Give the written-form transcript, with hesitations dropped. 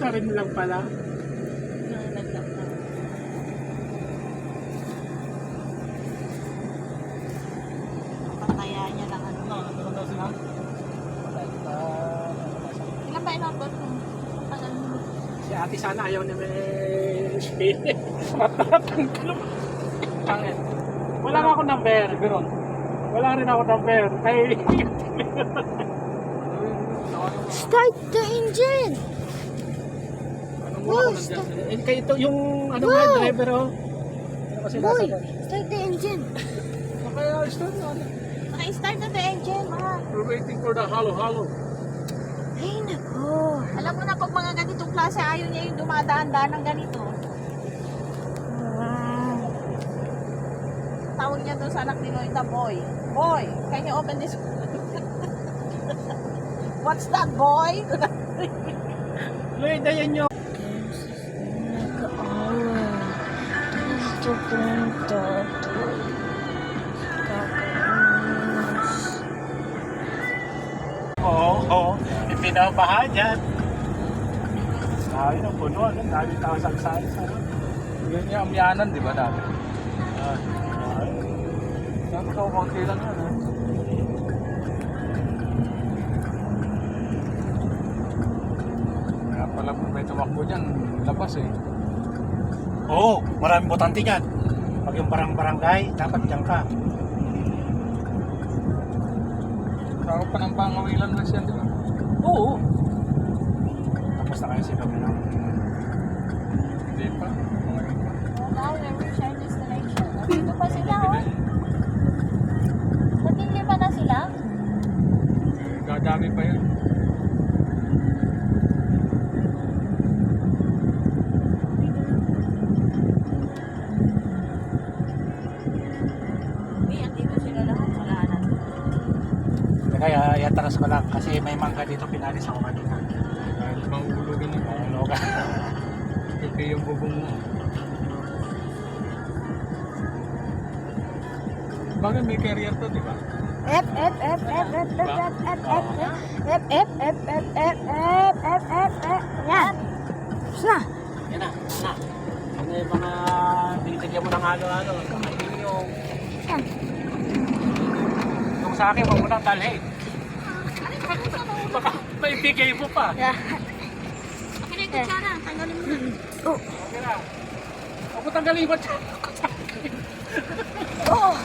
isa rin lang pala. Naglag na. Kaya niya lang ano. Ano daw sila? Ilan ba inabot mo? Tagal mo. Si ate sana ayaw na may spin. Matatang kalong. Pangit. Wala nga ako number. Wala rin ako number. Kay... Start the engine! Anong wala ko nandiyan? Eh, kayo ito yung ano nga driver oh. Ano kasi Boy, nasa start the engine! kaya start na. Naka-start na the engine, ma. We're waiting for the halo-halo. Ay, nako! Alam mo na pag mga ganitong klase, ayaw niya yung dumadaan-daan ng ganito. Wow! Tawag niya doon sa anak ni Loida, boy. Boy, can you open this? What's that, boy? Lloyd, ayan nyo. Nag-aaral. Gusto punta to. Kakainis. Oo. Ipinabaha dyan. Sabi na puno. Dami tao sagsain. Yan yung amyanan, di ba dati? Ay. Yan ito, konti lang yan. Kaya pala kung may tumakbo dyan, labas eh. Oo, maraming botante dyan. Pag yung barang-barangay, dapat dyan ka. Saka pa ng pangawilan na siya, di ba? Oo. Tapos na kayo si Camino. Hindi pa. Wala, we're reaching destination. Dito pa sila, oh. Naging pa na sila? Dadami pa yun. Hindi, andito sila lahat. Wala na. Kaya yataras ko lang kasi may mangga dito pinalis ako kanina. Dahil mahulugan na pa. Loga. Kasi yung bubong mo. Bagay may career to, di ba? F, F, F, F, F, F, F, F, F, F, F, F, F, F, F, F, F, F, yan! Sa! Yan na. Ano yung mga binibigyan mo ng halo-halo? Kakainin yung... Yan! Yung sa akin, huwag mo nang dalhin. Baka may bigay mo pa. Yeah. Akin na yung kutsara. Tanggalin mo na. Oh! Okay na. Huwag mo tanggalin mo. Oh!